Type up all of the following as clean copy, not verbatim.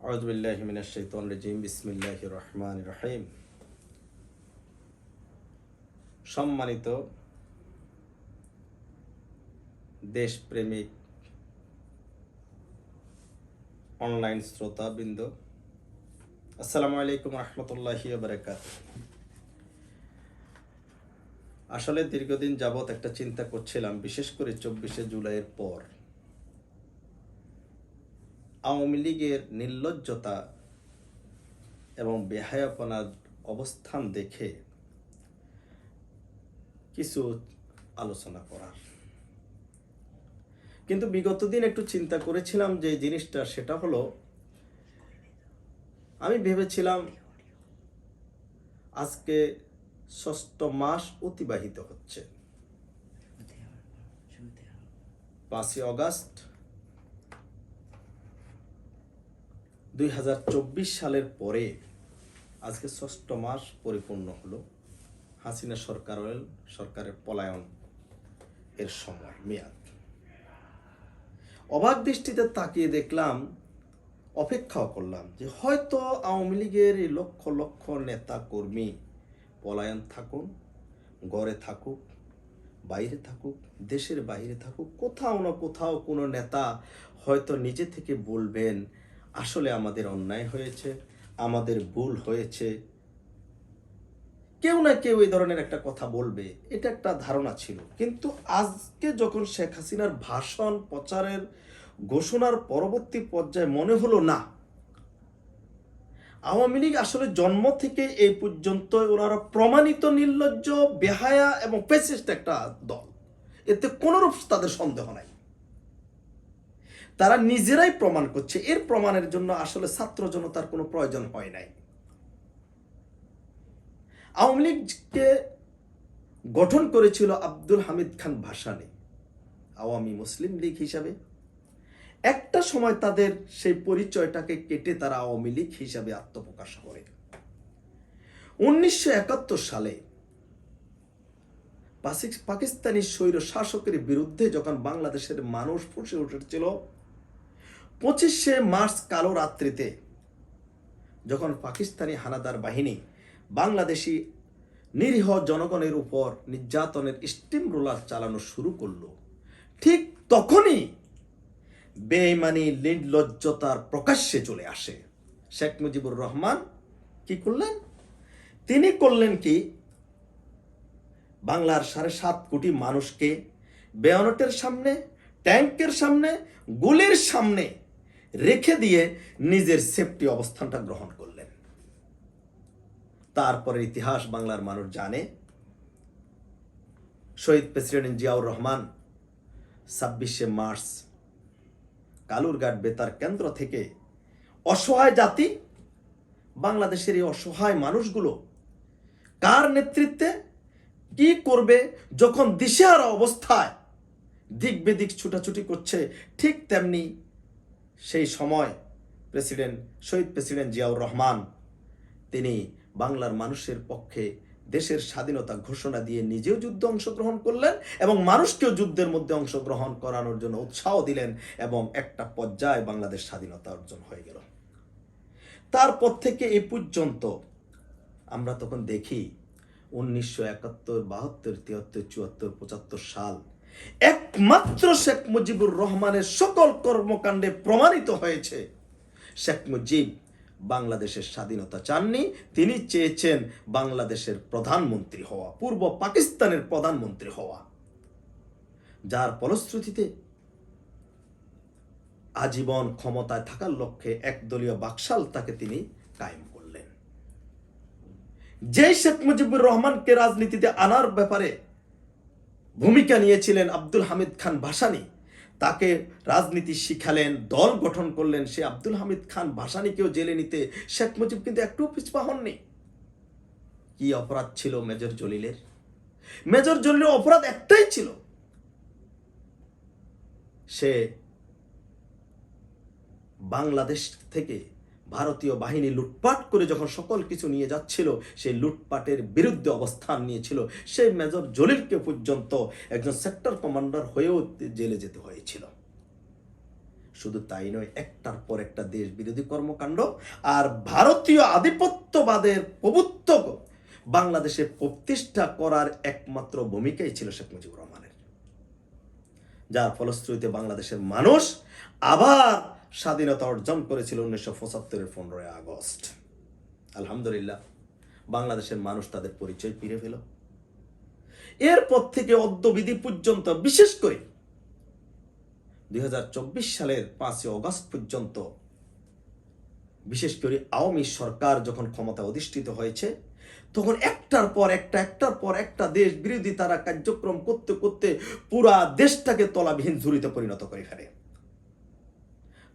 আউযু বিল্লাহি মিনাশ শাইতানির রাজিম বিসমিল্লাহির রহমানির রহিম। সম্মানিত দেশপ্রেমিক অনলাইন শ্রোতাবৃন্দ, আসসালামু আলাইকুম রহমতুল্লাহি ওয়া বারাকাতুহু। আসলে দীর্ঘদিন যাবৎ একটা চিন্তা করছিলাম, বিশেষ করে 24শে জুলাইয়ের পর আওয়ামী লীগের নির্লজ্জতা এবং বেহায়াপনার অবস্থান দেখে কিছু আলোচনা করার। কিন্তু বিগত দিন একটু চিন্তা করেছিলাম যে জিনিসটা, সেটা হলো আমি ভেবেছিলাম আজকে 6ষ্ঠ মাস অতিবাহিত হচ্ছে, 5ই অগাস্ট 2024 সালের পরে আজকে 6ষ্ঠ মাস পরিপূর্ণ হলো হাসিনা সরকারের পলায়ন এর সময় মেয়াদ। অবাক দৃষ্টিতে তাকিয়ে দেখলাম, অপেক্ষাও করলাম যে হয়তো আওয়ামী লীগের এই লক্ষ লক্ষ নেতা কর্মী পলায়ন থাকুন, গড়ে থাকুক, বাইরে থাকুক, দেশের বাইরে থাকুক, কোথাও না কোথাও কোনো নেতা হয়তো নিজে থেকে বলবেন আসলে আমাদের অন্যায় হয়েছে, আমাদের ভুল হয়েছে, কেউ না কেউ এই ধরনের একটা কথা বলবে, এটা একটা ধারণা ছিল। কিন্তু আজকে যখন শেখ হাসিনার ভাষণ প্রচারের ঘোষণার পরবর্তী পর্যায়ে মনে হলো না, আওয়ামী লীগ আসলে জন্ম থেকে এই পর্যন্ত ওনারা প্রমাণিত নির্লজ্জ, বেহায়া এবং ফ্যাসিস্ট একটা দল, এতে কোনোরূপ তাদের সন্দেহ নাই। তারা নিজেরাই প্রমাণ করছে। এর প্রমাণের জন্য আসলে ছাত্র জনতার কোনো প্রয়োজন হয় নাই। আওয়ামী লীগকে গঠন করেছিল আব্দুল হামিদ খান ভাসানী আওয়ামী মুসলিম লীগ হিসাবে। একটা সময় তাদের সেই পরিচয়টাকে কেটে তারা আওয়ামী লীগ হিসাবে আত্মপ্রকাশ করে। 1971 সালে পাকিস্তানি স্বৈর শাসকের বিরুদ্ধে যখন বাংলাদেশের মানুষ ফুঁসে উঠেছিল, 25শে মার্চ কালো রাত্রিতে যখন পাকিস্তানি হানাদার বাহিনী বাংলাদেশি নিরীহ জনগণের উপর নির্যাতনের স্টিম রোলার চালানো শুরু করলো, ঠিক তখনই বেঈমানি, নির্লজ্জতার প্রকাশ্যে চলে আসে। শেখ মুজিবুর রহমান কি করলেন? তিনি করলেন কি, বাংলার 7.5 কোটি মানুষকে বেয়নেটের সামনে, ট্যাঙ্কের সামনে, গুলির সামনে রেখে দিয়ে নিজের সেফটি অবস্থানটা গ্রহণ করলেন। তারপরে ইতিহাস বাংলার মানুষ জানে। শহীদ প্রেসিডেন্ট জিয়াউর রহমান 26শে মার্চ কালুরঘাট বেতার কেন্দ্র থেকে অসহায় জাতি, বাংলাদেশের এই অসহায় মানুষগুলো কার নেতৃত্বে কি করবে যখন দিশেহারা অবস্থায় দিক বেদিক ছুটাছুটি করছে, ঠিক তেমনি সেই সময় শহীদ প্রেসিডেন্ট জিয়াউর রহমান তিনি বাংলার মানুষের পক্ষে দেশের স্বাধীনতা ঘোষণা দিয়ে নিজেও যুদ্ধে অংশগ্রহণ করলেন এবং মানুষকেও যুদ্ধের মধ্যে অংশগ্রহণ করানোর জন্য উৎসাহ দিলেন এবং একটা পর্যায়ে বাংলাদেশ স্বাধীনতা অর্জন হয়ে গেল। তারপর থেকে এই পর্যন্ত আমরা তখন দেখি 1971, 72, 73, 74, 75 সাল একমাত্র শেখ মুজিবুর রহমানের সকল কর্মকাণ্ডে প্রমাণিত হয়েছে শেখ মুজিব বাংলাদেশের স্বাধীনতা চাননি, তিনি চেয়েছেন বাংলাদেশের প্রধানমন্ত্রী হওয়া, পূর্ব পাকিস্তানের প্রধানমন্ত্রী হওয়া, যার ফলশ্রুতিতে আজীবন ক্ষমতায় থাকার লক্ষ্যে একদলীয় বাকশাল তাকে তিনি কায়েম করলেন। যে শেখ মুজিবুর রহমানকে রাজনীতিতে আনার ব্যাপারে ভূমিকা নিয়েছিলেন আব্দুল হামিদ খান ভাসানী, তাকে রাজনীতি শিখালেন, দল গঠন করলেন, সে আব্দুল হামিদ খান ভাসানীকেও জেলে নিতে শেখ মুজিব কিন্তু একটু পিছপা হননি। কি অপরাধ ছিল মেজর জলিলের? মেজর জলিলের অপরাধ একটাই ছিল, সে বাংলাদেশ থেকে ভারতীয় বাহিনী লুটপাট করে যখন সকল কিছু নিয়ে যাচ্ছিল, সেই লুটপাটের বিরুদ্ধে অবস্থান নিয়েছিল। সেই মেজর জলিলকে পর্যন্ত একজন সেক্টর কমান্ডার হয়েও জেলে যেতে হয়েছিল। শুধু তাই নয়, একটার পর একটা দেশ বিরোধী কর্মকাণ্ড আর ভারতীয় আধিপত্যবাদের প্রভুত্ব বাংলাদেশে প্রতিষ্ঠা করার একমাত্র ভূমিকাই ছিল শেখ মুজিবুর রহমানের, যার ফলশ্রুতিতে বাংলাদেশের মানুষ আবার স্বাধীনতা অর্জন করেছিল 1975-এর 15ই আগস্ট। আলহামদুলিল্লাহ, বাংলাদেশের মানুষ তাদের পরিচয় ফিরে পেল। এরপর থেকে অদ্যবিধি পর্যন্ত, বিশেষ করে 2024 সালের 5ই আগস্ট পর্যন্ত, বিশেষ করে আওয়ামী সরকার যখন ক্ষমতা অধিষ্ঠিত হয়েছে, তখন একটার পর একটা দেশ বিরোধী তারা কার্যক্রম করতে করতে পুরা দেশটাকে তলাবিহীন ঝুড়িতে পরিণত করে ফেলে।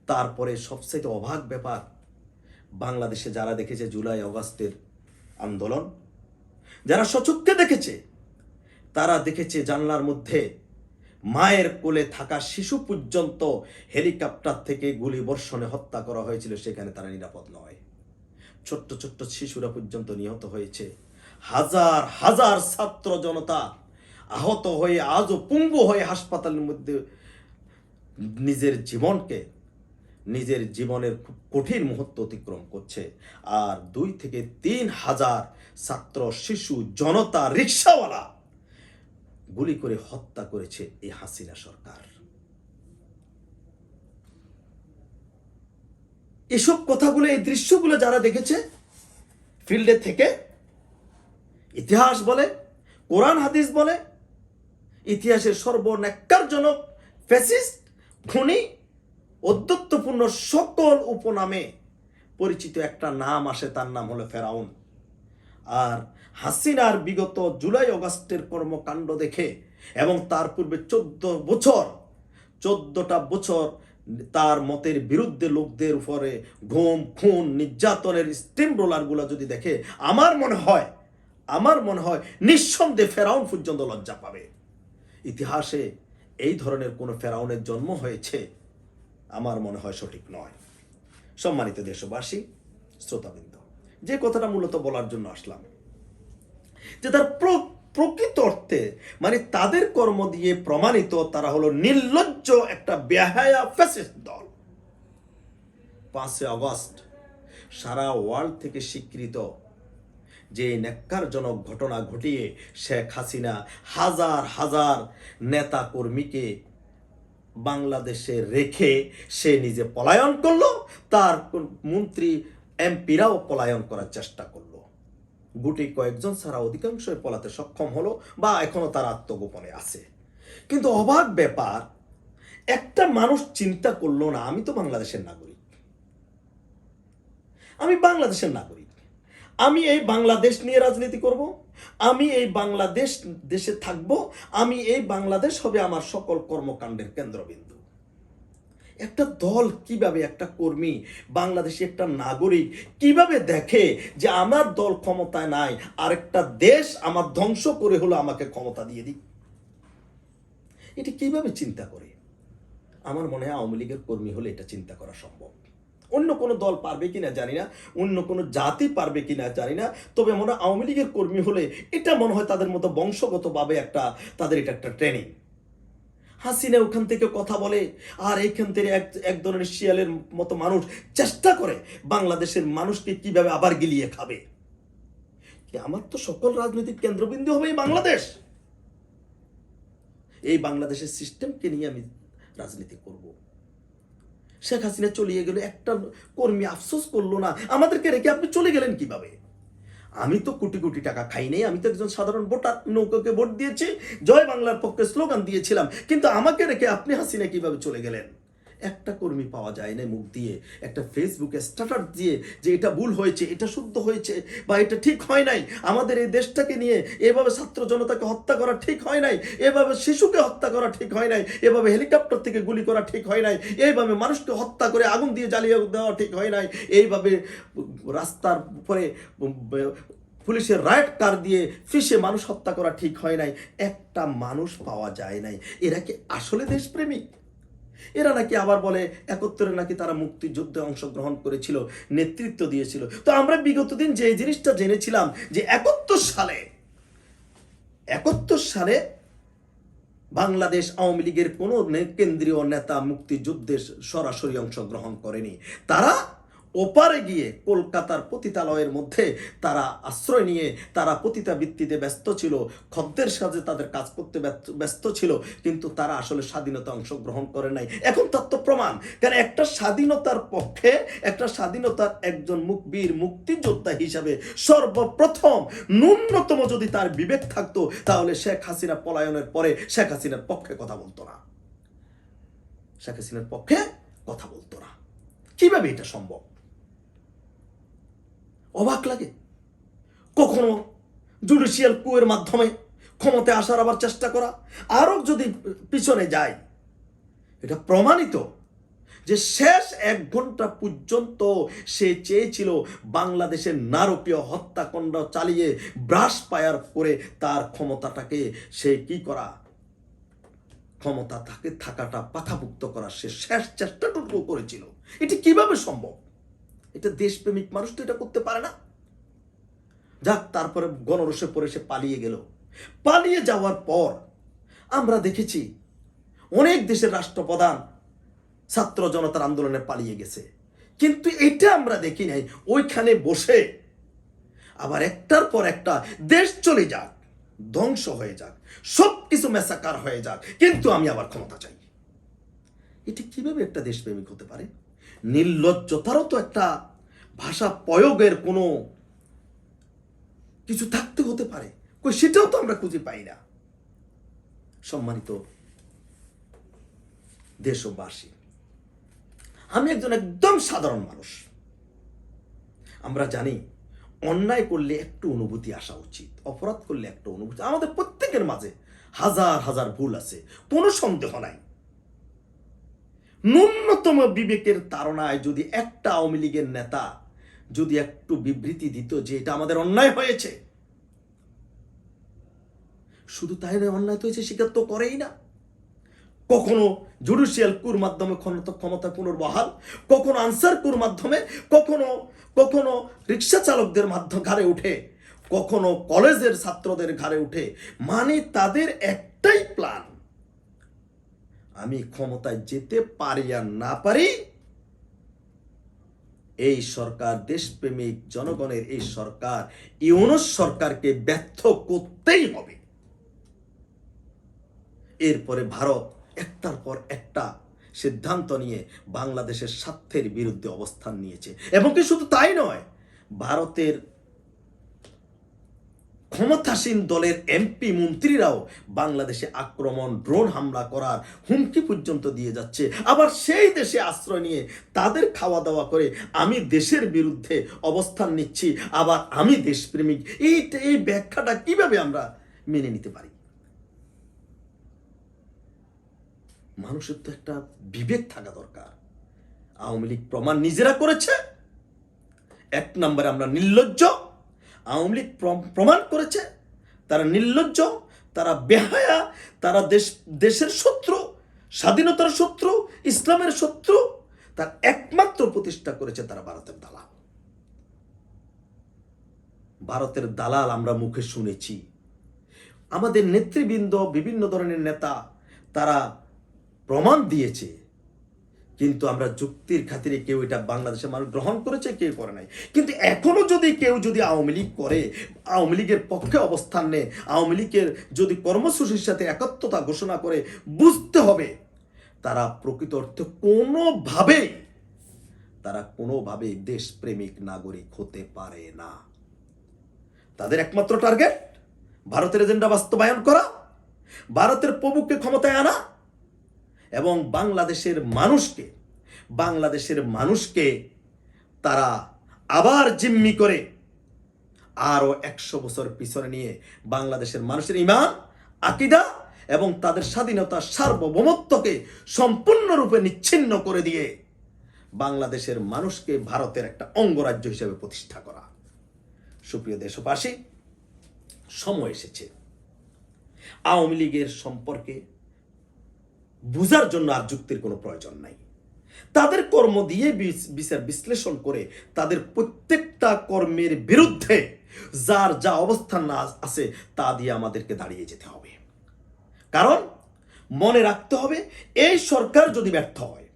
তারপরে সবচেয়ে অবাক ব্যাপার, বাংলাদেশে যারা দেখেছে জুলাই আগস্টের আন্দোলন, যারা সচক্ষে দেখেছে, তারা দেখেছে জানলার মধ্যে মায়ের কোলে থাকা শিশু পর্যন্ত হেলিকপ্টার থেকে গুলি বর্ষণে হত্যা করা হয়েছিল, সেখানে তারা নিরাপদ নয়। ছোট্ট ছোট্ট শিশুরা পর্যন্ত নিহত হয়েছে। হাজার হাজার ছাত্র জনতা আহত হয়ে আজও পঙ্গু হয়ে হাসপাতালের মধ্যে নিজের জীবনের খুব কঠিন মুহূর্ত অতিক্রম করছে। আর 2 থেকে 3 হাজার ছাত্র, শিশু, জনতা, রিক্সাওয়ালা গুলি করে হত্যা করেছে এই হাসিনা সরকার। এসব কথাগুলো, এই দৃশ্যগুলো যারা দেখেছে ফিল্ডে থেকে, ইতিহাস বলে, কোরআন হাদিস বলে, ইতিহাসের সর্বন্যাক্কারজনক ফ্যাসিস্ট, খুনি, অধ্যত্বপূর্ণ সকল উপনামে পরিচিত একটা নাম আসে, তার নাম হলো ফেরাউন। আর হাসিনার বিগত জুলাই আগস্টের কর্মকাণ্ড দেখে এবং তার পূর্বে 14টা বছর তার মতের বিরুদ্ধে লোকদের উপরে ঘুম, খুন, নির্যাতনের স্টিম রোলারগুলো যদি দেখে, আমার মনে হয় নিঃসন্দেহে ফেরাউন পর্যন্ত লজ্জা পাবে। ইতিহাসে এই ধরনের কোন ফেরাউনের জন্ম হয়েছে আমার মনে হয় সঠিক নয়। সম্মানিত দেশবাসী, শ্রোতাবৃন্দ, যে কথাটা মূলত বলার জন্য আসলাম, যে তার প্রকৃত অর্থে মানে তাদের কর্ম দিয়ে প্রমাণিত তারা হলো নির্লজ্জ একটা বেহায়া ফ্যাসিস্ট দল। 5ই আগস্ট সারা ওয়ার্ল্ড থেকে স্বীকৃত যে ন্যাক্কারজনক ঘটনা ঘটিয়ে শেখ হাসিনা হাজার হাজার নেতা কর্মীকে বাংলাদেশে রেখে সে নিজে পলায়ন করলো, তার মন্ত্রী এমপিরাও পলায়ন করার চেষ্টা করলো। গুটি কয়েকজন ছাড়া অধিকাংশই পলাতে সক্ষম হলো বা এখনো তার আত্মগোপনে আছে। কিন্তু অবাক ব্যাপার, একটা মানুষ চিন্তা করলো না, আমি তো বাংলাদেশের নাগরিক, আমি এই বাংলাদেশ নিয়ে রাজনীতি করব, আমি এই দেশে থাকব, আমি এই বাংলাদেশ হবে আমার সকল কর্মকাণ্ডের কেন্দ্রবিন্দু। একটা দল কিভাবে, একটা কর্মী, বাংলাদেশি একটা নাগরিক কিভাবে দেখে যে আমার দল ক্ষমতায় নাই, আরেকটা দেশ আমার ধ্বংস করে হলো আমাকে ক্ষমতা দিয়ে দিক? এটা কিভাবে চিন্তা করে? আমার মনে হয় আওয়ামী লীগের কর্মী হলে এটা চিন্তা করা সম্ভব। অন্য কোনো দল পারবে কিনা জানি না, অন্য কোনো জাতি পারবে কিনা জানি না, তবে মনে হয় আওয়ামী লীগের কর্মী হলে এটা মনে হয় তাদের মতো বংশগতভাবে তাদের এটা একটা ট্রেনিং। হাসিনা ওখান থেকে কথা বলে আর এইখান থেকে এক ধরনের শিয়ালের মতো মানুষ চেষ্টা করে বাংলাদেশের মানুষকে কিভাবে আবার গিলিয়ে খাবে। আমার তো সকল রাজনৈতিক কেন্দ্রবিন্দু হবে বাংলাদেশ, এই বাংলাদেশের সিস্টেমকে নিয়ে আমি রাজনীতি করব। শেখ হাসিনা চলে গেল, একটা কর্মী আফসোস করলো না আমাদেরকে রেখে আপনি চলে গেলেন কিভাবে? আমি তো কোটি কোটি টাকা খাই নাই, আমি তো একজন সাধারণ ভোটার, নৌকাকে ভোট দিয়েছি, জয় বাংলার পক্ষে স্লোগান দিয়েছিলাম, কিন্তু আমাকে রেখে আপনি হাসিনা কিভাবে চলে গেলেন? একটা কর্মী পাওয়া যায় না মুখ দিয়ে, একটা ফেসবুকে স্ট্যাটাস দিয়ে যে এটা ভুল হয়েছে, এটা শুদ্ধ হয়েছে বা এটা ঠিক হয় নাই, আমাদের এই দেশটাকে নিয়ে এভাবে ছাত্র জনতাকে হত্যা করা ঠিক হয় নাই, এভাবে শিশুকে হত্যা করা ঠিক হয় নাই, এভাবে হেলিকপ্টার থেকে গুলি করা ঠিক হয় নাই, এইভাবে মানুষকে হত্যা করে আগুন দিয়ে জ্বালিয়ে দেওয়া ঠিক হয় নাই, এইভাবে রাস্তার উপরে পুলিশের রাইট কার দিয়ে ফিসে মানুষ হত্যা করা ঠিক হয় নাই। একটা মানুষ পাওয়া যায় নাই। এরা কি আসলে দেশপ্রেমিক? এরা নাকি আবার বলে 71-এ নাকি তারা মুক্তিযুদ্ধে অংশগ্রহণ করেছিল, নেতৃত্ব দিয়েছিল। তো আমরা বিগত দিন যে জিনিসটা জেনেছিলাম যে 71 সালে বাংলাদেশ আওয়ামী লীগের কোনো কেন্দ্রীয় নেতা মুক্তিযুদ্ধে সরাসরি অংশগ্রহণ করেনি। তারা ওপারে গিয়ে কলকাতার পতিতালয়ের মধ্যে তারা আশ্রয় নিয়ে তারা পতিতাবৃত্তিতে ব্যস্ত ছিল, খদ্দের সাথে তাদের কাজ করতে ব্যস্ত ছিল, কিন্তু তারা আসলে স্বাধীনতা অংশগ্রহণ করে নাই। এখন তত্ত্ব প্রমাণ, কারণ একটা স্বাধীনতার পক্ষে, একটা স্বাধীনতার একজন বীর মুক্তিযোদ্ধা হিসাবে সর্বপ্রথম ন্যূনতম যদি তার বিবেক থাকতো, তাহলে শেখ হাসিনা পলায়নের পরে শেখ হাসিনার পক্ষে কথা বলতো না, শেখ হাসিনার পক্ষে কথা বলতো না। কিভাবে এটা সম্ভব? অবাক লাগে। কখনো জুডিশিয়াল কুয়ের মাধ্যমে ক্ষমতায় আসার আবার চেষ্টা করা, আরো যদি পিছনে যায়, এটা প্রমাণিত যে শেষ 1 ঘন্টা পর্যন্ত সে চেয়েছিল বাংলাদেশের নারকীয় হত্যাকাণ্ড চালিয়ে ব্রাশ পায়ার করে তার ক্ষমতাটাকে সে কি করা, ক্ষমতা তাকে থাকাটা পাথাভুক্ত করা সে শেষ চেষ্টাটুকু করেছিল। এটি কিভাবে সম্ভব? এটা দেশপ্রেমিক মানুষ তো এটা করতে পারে না। যাক, তারপরে গণরোষে পরে সে পালিয়ে গেল। পালিয়ে যাওয়ার পর আমরা দেখেছি অনেক দেশের রাষ্ট্রপ্রধান ছাত্র জনতার আন্দোলনে পালিয়ে গেছে, কিন্তু এটা আমরা দেখি নাই ওইখানে বসে আবার একটার পর একটা দেশ চলে যাক, ধ্বংস হয়ে যাক, সবকিছু মেসাকার হয়ে যাক, কিন্তু আমি আবার ক্ষমতা চাই। এটি কিভাবে একটা দেশপ্রেমিক হতে পারে? নির্লজ্জতারও তো একটা ভাষা প্রয়োগের কোনো কিছু থাকতে হতে পারে, কই সেটাও তো আমরা খুঁজে পাই না। সম্মানিত দেশবাসী, আমি একজন একদম সাধারণ মানুষ। আমরা জানি অন্যায় করলে একটু অনুভূতি আসা উচিত, অপরাধ করলে একটু অনুভূতি। আমাদের প্রত্যেকের মাঝে হাজার হাজার ভুল আছে, কোনো সন্দেহ নাই। ন্যূনতম বিবেকের তাড়নায় যদি একটা আওয়ামী লীগের নেতা যদি একটু বিবৃতি দিত যে এটা আমাদের অন্যায় হয়েছে, শুধু তাই নয়, অন্যায় হয়েছে স্বীকার তো করেই না। কখনো জুডিশিয়াল কুর মাধ্যমে ক্ষমতা পুনর্বহাল, কখনো আনসার কুর মাধ্যমে, কখনো কখনো রিক্সা চালকদের মাধ্যমে ঘাড়ে উঠে, কখনো কলেজের ছাত্রদের ঘাড়ে উঠে। মানে তাদের একটাই প্ল্যান, আমি ক্ষমতায় যেতে পারি আর না পারি, এই সরকার, দেশপ্রেমিক জনগণের এই সরকার, ইউনূস সরকারকে ব্যর্থ করতেই হবে। এরপরে ভারত একটার পর একটা সিদ্ধান্ত নিয়ে বাংলাদেশের স্বার্থের বিরুদ্ধে অবস্থান নিয়েছে। এবং কি শুধু তাই নয়, ভারতের ক্ষমতাসীন দলের এমপি মন্ত্রীরাও বাংলাদেশে আক্রমণ, ড্রোন হামলা করার হুমকি পর্যন্ত দিয়ে যাচ্ছে। আবার সেই দেশে আশ্রয় নিয়ে তাদের খাওয়া দাওয়া করে আমি দেশের বিরুদ্ধে অবস্থান নিচ্ছি, আবার আমি দেশপ্রেমিক। এই ব্যাখ্যাটা কিভাবে আমরা মেনে নিতে পারি? মানুষের তো একটা বিবেক থাকা দরকার। আওয়ামী লীগ প্রমাণ নিজেরা করেছে। 1 নম্বরে আমরা নির্লজ্জ। আওয়ামী লীগ প্রমাণ করেছে তারা নির্লজ্জ, তারা বেহায়া, তারা দেশের শত্রু, স্বাধীনতার শত্রু, ইসলামের শত্রু। তার একমাত্র প্রতিষ্ঠা করেছে তারা ভারতের দালাল। ভারতের দালাল আমরা মুখে শুনেছি। আমাদের নেতৃবৃন্দ, বিভিন্ন ধরনের নেতা তারা প্রমাণ দিয়েছে, কিন্তু আমরা যুক্তির খাতিরে কেউ এটা বাংলাদেশের মানুষ গ্রহণ করেছে, কেউ করে নাই। কিন্তু এখনো যদি কেউ আওয়ামী লীগ করে, আওয়ামী লীগের পক্ষে অবস্থান নেয়, আওয়ামী লীগের যদি কর্মসূচির সাথে একাত্মতা ঘোষণা করে, বুঝতে হবে তারা প্রকৃত অর্থে কোনোভাবেই দেশপ্রেমিক নাগরিক হতে পারে না। তাদের একমাত্র টার্গেট ভারতের এজেন্ডা বাস্তবায়ন করা, ভারতের প্রভুকে ক্ষমতায় আনা এবং বাংলাদেশের মানুষকে তারা আবার জিম্মি করে আরো 100 বছর পিছনে নিয়ে বাংলাদেশের মানুষের ঈমান, আকীদা এবং তাদের স্বাধীনতা, সার্বভৌমত্বকে সম্পূর্ণরূপে নিচ্ছিন্ন করে দিয়ে বাংলাদেশের মানুষকে ভারতের একটা অঙ্গরাজ্য হিসেবে প্রতিষ্ঠা করা। সুপ্রিয় দেশবাসী, সময় এসেছে আওয়ামী লীগের সম্পর্কে বুঝার জন্য আর যুক্তির কোনো প্রয়োজন নাই। তাদের কর্ম দিয়ে বিচার বিশ্লেষণ করে তাদের প্রত্যেকটা কর্মের বিরুদ্ধে যার যা অবস্থান আছে তা দিয়ে আমাদেরকে দাঁড়িয়ে যেতে হবে। কারণ মনে রাখতে হবে, এই সরকার যদি ব্যর্থ হয়,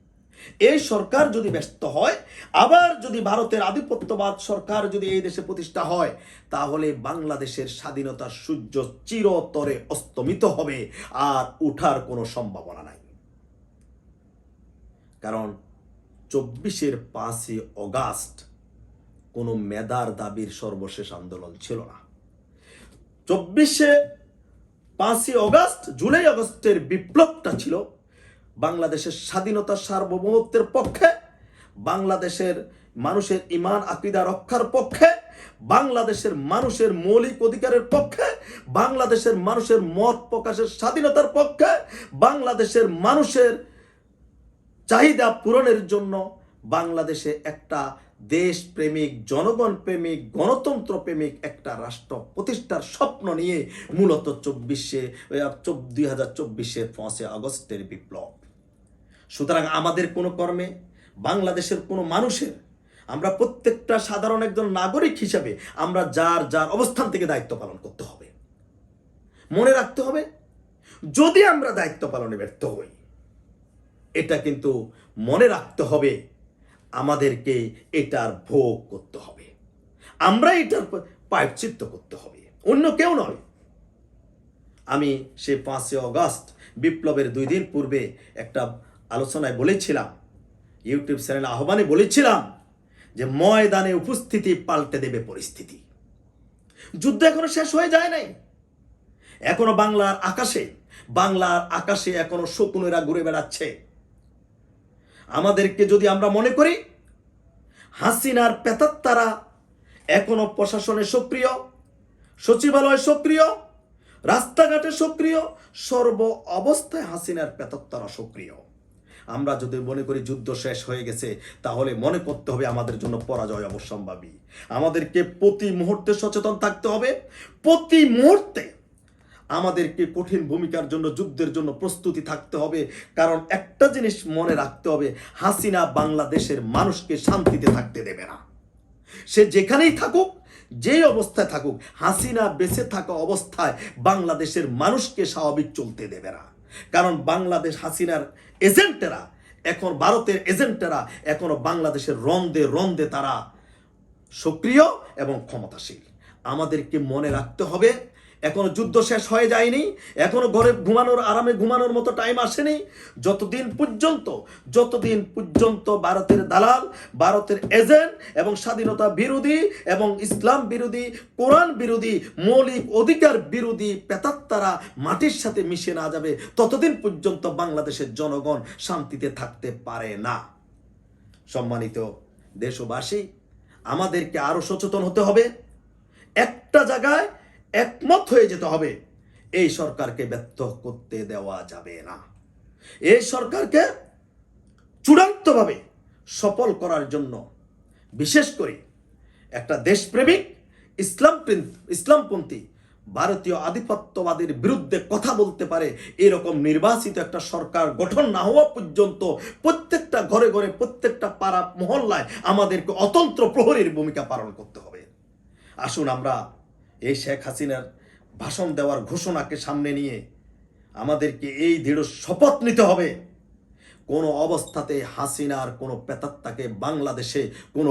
এই সরকার যদি ব্যস্ত হয়, আবার যদি ভারতের আধিপত্যবাদ সরকার যদি এই দেশে প্রতিষ্ঠা হয়, তাহলে বাংলাদেশের স্বাধীনতার সূর্য চিরতরে অস্তমিত হবে, আর উঠার কোনো সম্ভাবনা নাই। কারণ 24-এর 5ই অগাস্ট কোনো মেধার দাবির সর্বশেষ আন্দোলন ছিল না। 5ই অগাস্ট, জুলাই আগস্টের বিপ্লবটা ছিল বাংলাদেশের স্বাধীনতার সার্বভৌমত্বের পক্ষে, বাংলাদেশের মানুষের ঈমান আকীদা রক্ষার পক্ষে, বাংলাদেশের মানুষের মৌলিক অধিকারের পক্ষে, বাংলাদেশের মানুষের মত প্রকাশের স্বাধীনতার পক্ষে, বাংলাদেশের মানুষের চাহিদা পূরণের জন্য বাংলাদেশে একটা দেশপ্রেমিক, জনগণ প্রেমিক, গণতন্ত্র প্রেমিক একটা রাষ্ট্র প্রতিষ্ঠার স্বপ্ন নিয়ে মূলত 2024-এর 5ই আগস্টের বিপ্লব। সুতরাং আমাদের কোনো কর্মে, বাংলাদেশের কোনো মানুষের, আমরা প্রত্যেকটা সাধারণ একজন নাগরিক হিসেবে আমরা যার যার অবস্থান থেকে দায়িত্ব পালন করতে হবে। মনে রাখতে হবে, যদি আমরা দায়িত্ব পালনে ব্যর্থ হই, এটা কিন্তু মনে রাখতে হবে আমাদেরকে এটার ভোগ করতে হবে, আমরা এটার প্রায়শ্চিত্ত করতে হবে, অন্য কেউ নয়। আমি সে 5ই আগস্ট বিপ্লবের 2 দিন পূর্বে একটা আলোচনায় বলেছিলাম, ইউটিউব চ্যানেলে আহ্বানে বলেছিলাম যে ময়দানে উপস্থিতি পাল্টে দেবে পরিস্থিতি। যুদ্ধ এখনো শেষ হয়ে যায় নাই, এখনো বাংলার আকাশে এখনো শকুনেরা ঘুরে বেড়াচ্ছে। আমাদেরকে যদি আমরা মনে করি হাসিনার প্রেতাত্মারা এখনো প্রশাসনে সক্রিয়, সচিবালয়ে সক্রিয়, রাস্তাঘাটে সক্রিয়, সর্ব অবস্থায় হাসিনার প্রেতাত্মারা সক্রিয়। আমরা যদি মনে করি যুদ্ধ শেষ হয়ে গেছে, তাহলে মনে করতে হবে আমাদের জন্য পরাজয় অবশ্যম্ভাবী। আমাদেরকে প্রতি মুহূর্তে সচেতন থাকতে হবে, প্রতি মুহূর্তে আমাদেরকে কঠিন ভূমিকার জন্য, যুদ্ধের জন্য প্রস্তুতি থাকতে হবে। কারণ একটা জিনিস মনে রাখতে হবে, হাসিনা বাংলাদেশের মানুষকে শান্তিতে থাকতে দেবে না। সে যেখানেই থাকুক, যেই অবস্থায় থাকুক, হাসিনা বেঁচে থাকা অবস্থায় বাংলাদেশের মানুষকে স্বাভাবিক চলতে দেবে না। কারণ বাংলাদেশ, হাসিনার এজেন্টেরা, এখন ভারতের এজেন্টেরা এখনো বাংলাদেশের রন্দে রন্দে তারা সক্রিয় এবং ক্ষমতাশীল। আমাদেরকে মনে রাখতে হবে, এখনো যুদ্ধ শেষ হয়ে যায়নি, এখনো ঘরে আরামে ঘুমানোর মতো টাইম আসেনি। যতদিন পর্যন্ত ভারতের দালাল, ভারতের এজেন্ট এবং স্বাধীনতা বিরোধী এবং ইসলাম বিরোধী, কোরআন বিরোধী, মৌলিক অধিকার বিরোধী প্রেতাত্মারা মাটির সাথে মিশে না যাবে, ততদিন পর্যন্ত বাংলাদেশের জনগণ শান্তিতে থাকতে পারে না। সম্মানিত দেশবাসী, আমাদেরকে আরো সচেতন হতে হবে, একটা জায়গায় একমত হয়ে যেতে হবে, এই সরকারকে ব্যর্থ করতে দেওয়া যাবে না। এই সরকারকে চূড়ান্তভাবে সফল করার জন্য বিশেষ করে একটা দেশপ্রেমিক, ইসলামপন্থী, ভারতীয় আধিপত্যবাদের বিরুদ্ধে কথা বলতে পারে এরকম নির্বাচিত একটা সরকার গঠন না হওয়া পর্যন্ত প্রত্যেকটা ঘরে ঘরে, প্রত্যেকটা পাড়া মহল্লায় আমাদেরকে অতন্ত্র প্রহরীর ভূমিকা পালন করতে হবে। আসুন আমরা এই শেখ হাসিনার ভাষণ দেওয়ার ঘোষণাকে সামনে নিয়ে আমাদেরকে এই দৃঢ় শপথ নিতে হবে, কোনো অবস্থাতে হাসিনার কোনো প্রেতাত্মাকে বাংলাদেশে কোনো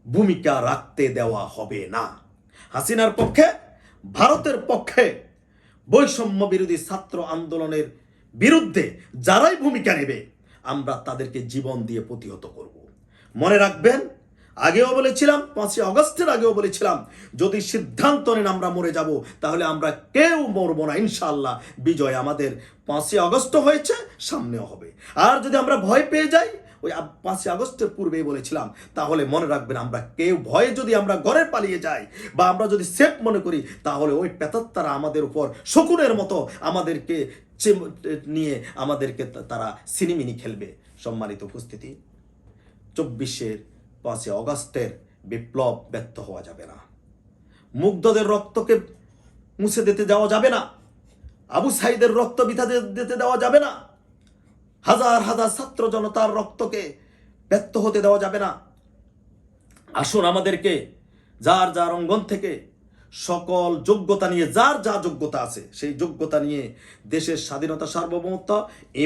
ভূমিকা রাখতে দেওয়া হবে না। হাসিনার পক্ষে, ভারতের পক্ষে, বৈষম্য বিরোধী ছাত্র আন্দোলনের বিরুদ্ধে যারাই ভূমিকা নেবে, আমরা তাদেরকে জীবন দিয়ে প্রতিহত করব। মনে রাখবেন, আগেও বলেছিলাম, 5ই আগস্টের আগেও বলেছিলাম, যদি সিদ্ধান্ত নেন আমরা মরে যাব, তাহলে আমরা কেউ মরবো না ইনশাআল্লাহ। বিজয় আমাদের 5ই আগস্ট হয়েছে, সামনেও হবে। আর যদি আমরা ভয় পেয়ে যাই, ওই 5ই আগস্টের পূর্বেই বলেছিলাম, তাহলে মনে রাখবেন, আমরা কেউ ভয়ে যদি আমরা ঘরে পালিয়ে যাই বা আমরা যদি সেফ মনে করি, তাহলে ওই প্রেতাত্মারা আমাদের উপর শকুনের মতো আমাদেরকে নিয়ে আমাদেরকে তারা সিনিমিনি খেলবে। সম্মানিত উপস্থিতি, 5ই আগস্টের বিপ্লব ব্যর্থ হওয়া যাবে না। মুগ্ধদের রক্তকে মুছে দিতে যাওয়া যাবে না, আবু সাইদের রক্ত বৃথা দিতে দেওয়া যাবে না, হাজার হাজার ছাত্র জনতার রক্তকে ব্যর্থ হতে দেওয়া যাবে না। আসুন আমাদেরকে যার যার অঙ্গন থেকে সকল যোগ্যতা নিয়ে, যার যা যোগ্যতা আছে সেই যোগ্যতা নিয়ে দেশের স্বাধীনতা, সার্বভৌমত্ব,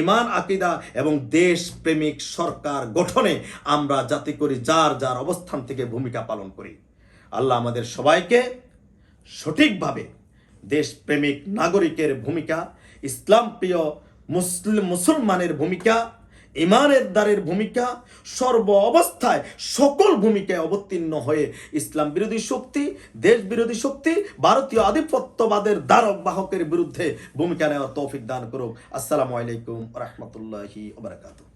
ঈমান, আকীদা এবং দেশপ্রেমিক সরকার গঠনে আমরা যাতে করি যার যার অবস্থান থেকে ভূমিকা পালন করি। আল্লাহ আমাদের সবাইকে সঠিকভাবে দেশপ্রেমিক নাগরিকের ভূমিকা, ইসলাম প্রিয় মুসলমানের ভূমিকা, ইমানের দ্বারের ভূমিকা, সর্ব অবস্থায় সকল ভূমিকায় অবতীর্ণ হয়ে ইসলাম বিরোধী শক্তি, দেশ বিরোধী শক্তি, ভারতীয় আধিপত্যবাদের দ্বারক বাহকের বিরুদ্ধে ভূমিকা নেওয়ার তৌফিক দান করুক। আসসালামু আলাইকুম ওয়া রাহমাতুল্লাহি ওয়া বারাকাতুহু।